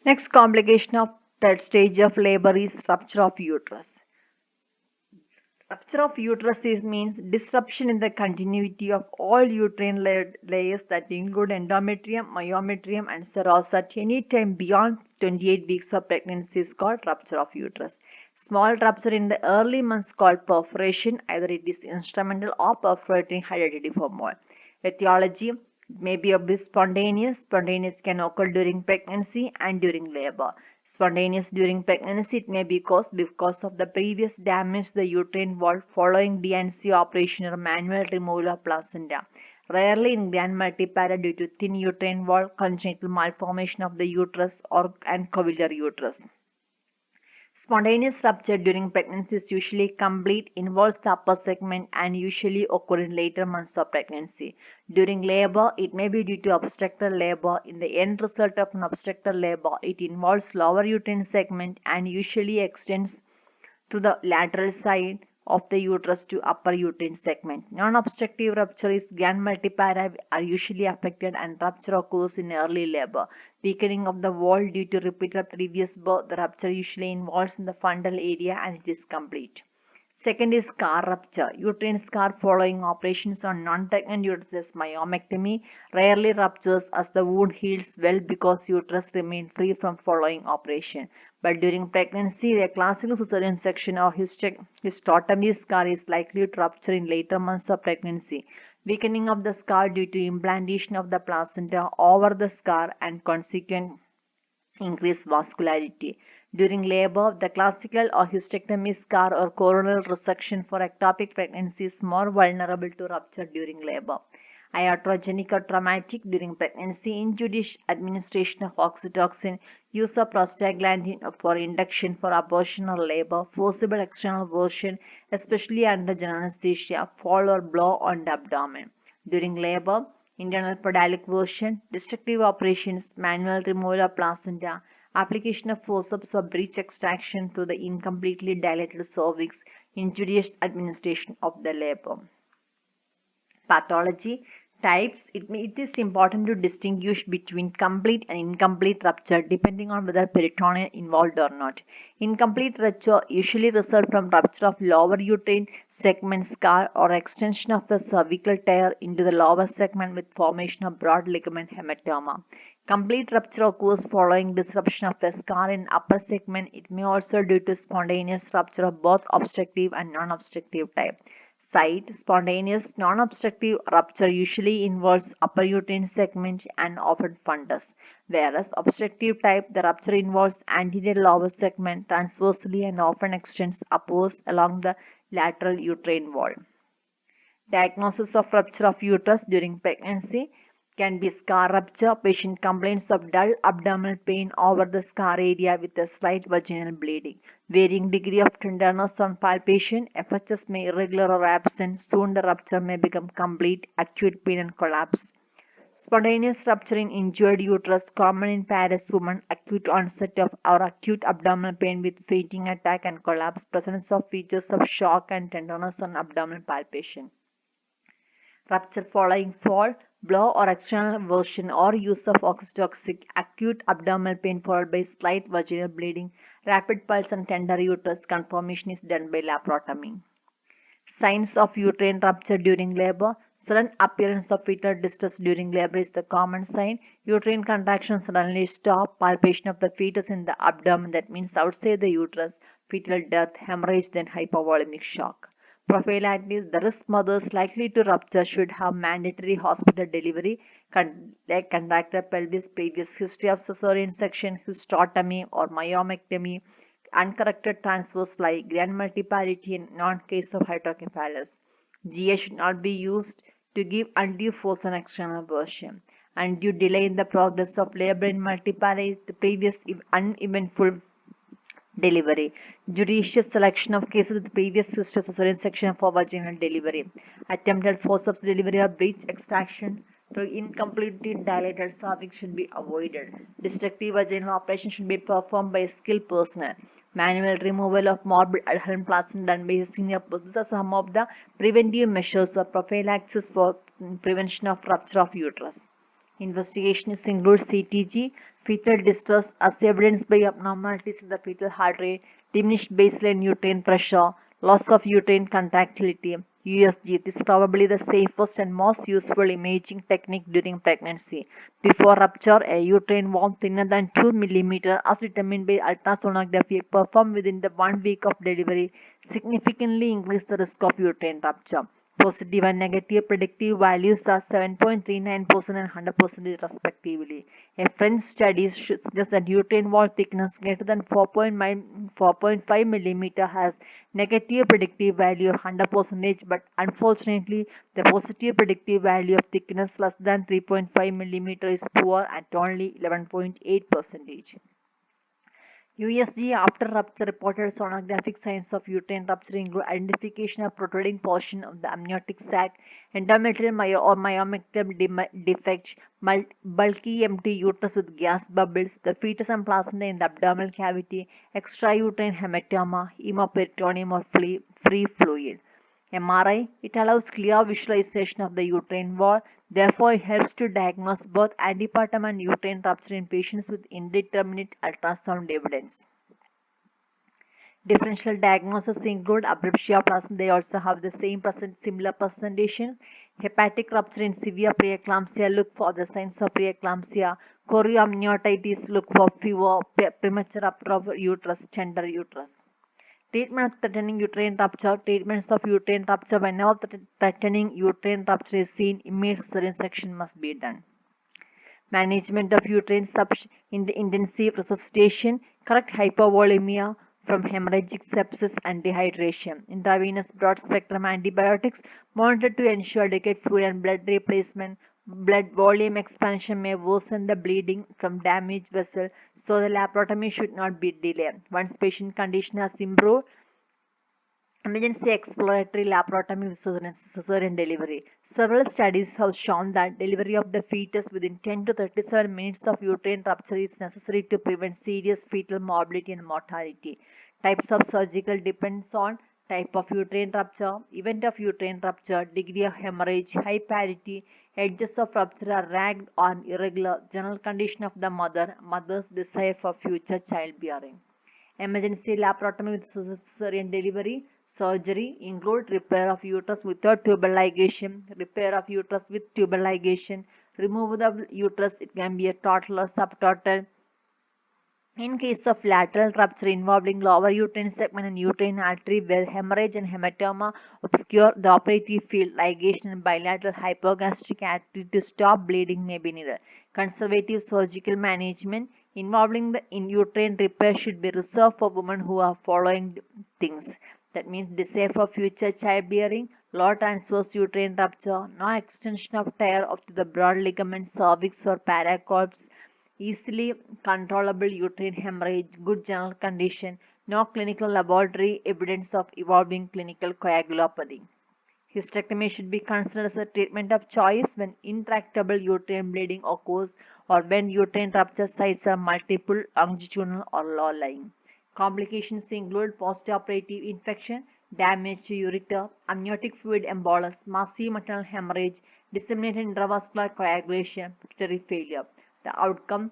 Next complication of third stage of labor is rupture of uterus. Rupture of uterus means disruption in the continuity of all uterine layers that include endometrium, myometrium, and serosa at any time beyond 28 weeks of pregnancy is called rupture of uterus. Small rupture in the early months called perforation, either it is instrumental or perforating hydatidiform wall. Etiology may be a bit spontaneous. Spontaneous can occur during pregnancy and during labor. Spontaneous during pregnancy, it may be caused because of the previous damage to the uterine wall following D&C operation or manual removal of placenta. Rarely in grand multipara due to thin uterine wall, congenital malformation of the uterus and covular uterus. Spontaneous rupture during pregnancy is usually complete, involves the upper segment, and usually occur in later months of pregnancy. During labor, it may be due to obstructed labor. In the end result of an obstructed labor, it involves lower uterine segment and usually extends to the lateral side of the uterus to upper uterine segment. Non-obstructive rupture is grand multipara are usually affected and rupture occurs in early labor. Weakening of the wall due to repeated previous birth, the rupture usually involves in the fundal area and it is complete. Second is scar rupture. Uterine scar following operations on non-pregnant uterus myomectomy rarely ruptures as the wound heals well because uterus remains free from following operation. But during pregnancy, a classical cesarean section or hysterectomy scar is likely to rupture in later months of pregnancy. Weakening of the scar due to implantation of the placenta over the scar and consequent increased vascularity. During labor, the classical or hysterectomy scar or coronal resection for ectopic pregnancy is more vulnerable to rupture during labor. Iatrogenic or traumatic during pregnancy, injudicious administration of oxytocin, use of prostaglandin for induction for abortion or labor, forcible external version, especially under general anesthesia, fall or blow on the abdomen. During labor, internal pedalic version, destructive operations, manual removal of placenta, application of forceps or breech extraction to the incompletely dilated cervix, injurious administration of the labor. Pathology types, it is important to distinguish between complete and incomplete rupture depending on whether peritoneum involved or not. Incomplete rupture usually results from rupture of lower uterine segment scar or extension of the cervical tear into the lower segment with formation of broad ligament hematoma. Complete rupture occurs following disruption of the scar in upper segment. It may also due to spontaneous rupture of both obstructive and non-obstructive type. Site spontaneous non-obstructive rupture usually involves upper uterine segment and often fundus, whereas obstructive type the rupture involves anterior lower segment transversely and often extends upwards along the lateral uterine wall. Diagnosis of rupture of uterus during pregnancy can be scar rupture. Patient complains of dull abdominal pain over the scar area with a slight vaginal bleeding. Varying degree of tenderness on palpation. FHS may irregular or absent. Soon the rupture may become complete, acute pain and collapse. Spontaneous rupture in injured uterus common in Paris women, acute onset of or acute abdominal pain with fainting attack and collapse, presence of features of shock and tenderness on abdominal palpation. Rupture following fall, blow or external version or use of oxytocin, acute abdominal pain followed by slight vaginal bleeding, rapid pulse and tender uterus conformation is done by laparotomy. Signs of uterine rupture during labor. Sudden appearance of fetal distress during labor is the common sign. Uterine contractions suddenly stop. Palpation of the fetus in the abdomen, that means outside the uterus. Fetal death, hemorrhage, then hypovolemic shock. Prophylaxis. The risk mothers likely to rupture should have mandatory hospital delivery, like contracted pelvis, previous history of cesarean section, hysterectomy or myomectomy, uncorrected transfers like grand multiparity and non-case of hydrocephalus. GA should not be used to give undue force on external version. Undue delay in the progress of labor in multiparity is the previous uneventful delivery. Judicious selection of cases with previous history cesarean section for vaginal delivery. Attempted forceps delivery or breech extraction to incompletely dilated cervix should be avoided. Destructive vaginal operation should be performed by a skilled personnel. Manual removal of morbid adherent placenta done by a senior person. These are some of the preventive measures or prophylaxis for prevention of rupture of uterus. Investigations include CTG, Fetal distress as evidenced by abnormalities in the fetal heart rate, diminished baseline uterine pressure, loss of uterine contractility, USG. This is probably the safest and most useful imaging technique during pregnancy. Before rupture, a uterine wall thinner than 2 mm as determined by ultrasonography performed within the 1 week of delivery significantly increased the risk of uterine rupture. Positive and negative predictive values are 7.39% and 100% respectively. A French study suggests that uterine wall thickness greater than 4.5 mm has negative predictive value of 100%, but unfortunately, the positive predictive value of thickness less than 3.5 mm is poor at only 11.8%. USG after rupture reported sonographic signs of uterine rupture include identification of protruding portion of the amniotic sac, endometrial or myomectomy defect, bulky empty uterus with gas bubbles, the fetus and placenta in the abdominal cavity, extrauterine hematoma, hemoperitoneum or free fluid. MRI, it allows clear visualization of the uterine wall. Therefore, it helps to diagnose both antepartum and uterine rupture in patients with indeterminate ultrasound evidence. Differential diagnoses include abruptia placenta. They also have the similar presentation. Hepatic rupture in severe preeclampsia. Look for the signs of preeclampsia. Chorioamniotitis. Look for fever. Premature rupture of uterus. Tender uterus. Treatment of threatening uterine rupture. Treatments of uterine rupture. Whenever threatening uterine rupture is seen, immediate cesarean section must be done. Management of uterine in the intensive resuscitation. Correct hypovolemia from hemorrhagic sepsis and dehydration. Intravenous broad-spectrum antibiotics monitored to ensure adequate fluid and blood replacement. Blood volume expansion may worsen the bleeding from damaged vessel, so the laparotomy should not be delayed. Once patient condition has improved, emergency exploratory laparotomy with cesarean delivery. Several studies have shown that delivery of the fetus within 10 to 37 minutes of uterine rupture is necessary to prevent serious fetal morbidity and mortality. Types of surgical depends on type of uterine rupture, event of uterine rupture, degree of hemorrhage, high parity, edges of rupture are ragged or irregular, general condition of the mother's desire for future childbearing. Emergency laparotomy with cesarean delivery. Surgery include repair of uterus without tubal ligation, repair of uterus with tubal ligation, removal of uterus, it can be a total or subtotal. In case of lateral rupture involving lower uterine segment and uterine artery where hemorrhage and hematoma obscure the operative field, ligation and bilateral hypogastric artery to stop bleeding may be needed. Conservative surgical management involving the uterine repair should be reserved for women who are following things. That means desire for future childbearing, low transverse uterine rupture, no extension of tear of the broad ligaments, cervix or paracarps, easily controllable uterine hemorrhage, good general condition, no clinical laboratory evidence of evolving clinical coagulopathy. Hysterectomy should be considered as a treatment of choice when intractable uterine bleeding occurs or when uterine rupture sites are multiple, longitudinal or low-lying. Complications include postoperative infection, damage to ureter, amniotic fluid embolus, massive maternal hemorrhage, disseminated intravascular coagulation, pituitary failure. The outcome,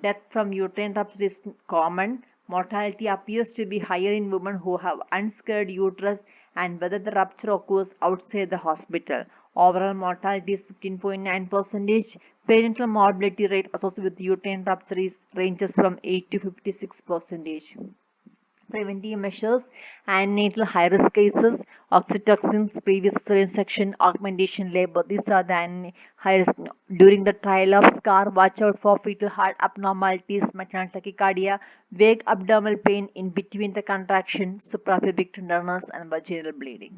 death from uterine rupture is common. Mortality appears to be higher in women who have unscarred uterus and whether the rupture occurs outside the hospital. Overall mortality is 15.9%. Perinatal morbidity rate associated with uterine rupture ranges from 8 to 56%. Preventive measures, antenatal high-risk cases, oxytocins, previous cesarean section, augmentation labor. These are the high risk. During the trial of SCAR, watch out for fetal heart abnormalities, maternal tachycardia, vague abdominal pain in between the contraction, suprapubic tenderness, and vaginal bleeding.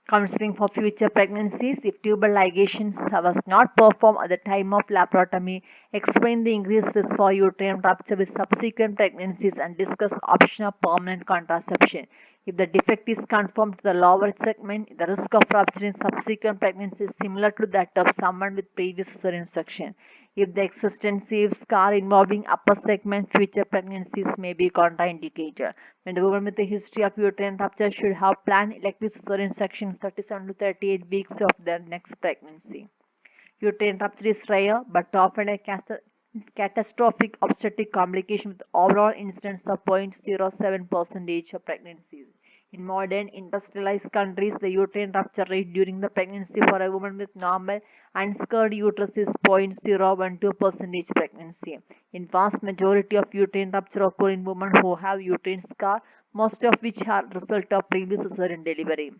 Counseling for future pregnancies. If tubal ligation was not performed at the time of laparotomy, explain the increased risk for uterine rupture with subsequent pregnancies and discuss option of permanent contraception. If the defect is confirmed to the lower segment, the risk of rupture in subsequent pregnancy is similar to that of someone with previous cesarean section. If the extensive scar involving upper segment, future pregnancies may be contraindicated. When the woman with a history of uterine rupture should have planned elective cesarean section 37 to 38 weeks of their next pregnancy. Uterine rupture is rare but often a catastrophic obstetric complication with overall incidence of 0.07% of pregnancies. In modern industrialized countries, the uterine rupture rate during the pregnancy for a woman with normal unscarred uterus is 0.012% pregnancy. In vast majority of uterine rupture occur in women who have uterine scar, most of which are result of previous cesarean delivery.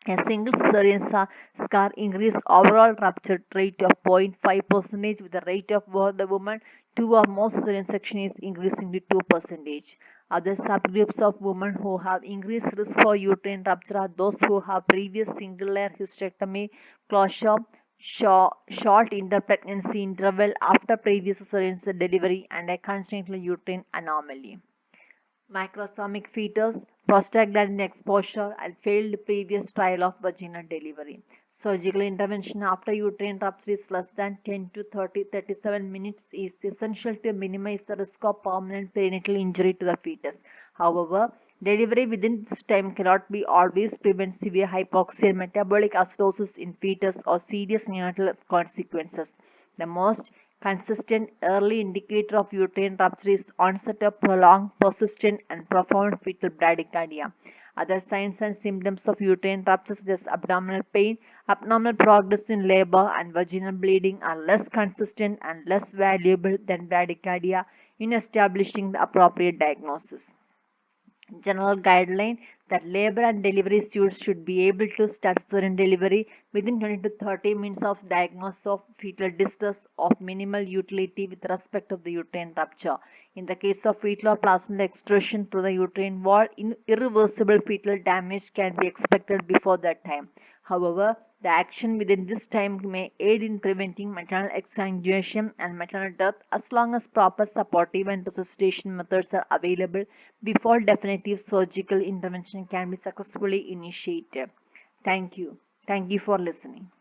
A single cesarean scar increases overall rupture rate of 0.5% with the rate of for the woman two or more cesarean section is increasing to 2%. Other subgroups of women who have increased risk for uterine rupture are those who have previous single-layer hysterectomy, closure, short interpregnancy interval after previous cesarean delivery, and a congenital uterine anomaly. Macrosomic fetus, prostaglandin exposure, and failed previous trial of vaginal delivery. Surgical intervention after uterine rupture is less than 10 to 37 minutes is essential to minimize the risk of permanent perinatal injury to the fetus. However, delivery within this time cannot be always prevent severe hypoxia and metabolic acidosis in fetus or serious neonatal consequences. The most consistent early indicator of uterine rupture is onset of prolonged, persistent, and profound fetal bradycardia. Other signs and symptoms of uterine rupture such as abdominal pain, abnormal progress in labor, and vaginal bleeding are less consistent and less valuable than bradycardia in establishing the appropriate diagnosis. General guideline that labor and delivery suits should be able to start cesarean delivery within 20 to 30 minutes of diagnosis of fetal distress of minimal utility with respect of the uterine rupture. In the case of fetal or placental extrusion through the uterine wall, irreversible fetal damage can be expected before that time. However, the action within this time may aid in preventing maternal exsanguination and maternal death as long as proper supportive and resuscitation methods are available before definitive surgical intervention can be successfully initiated. Thank you. Thank you for listening.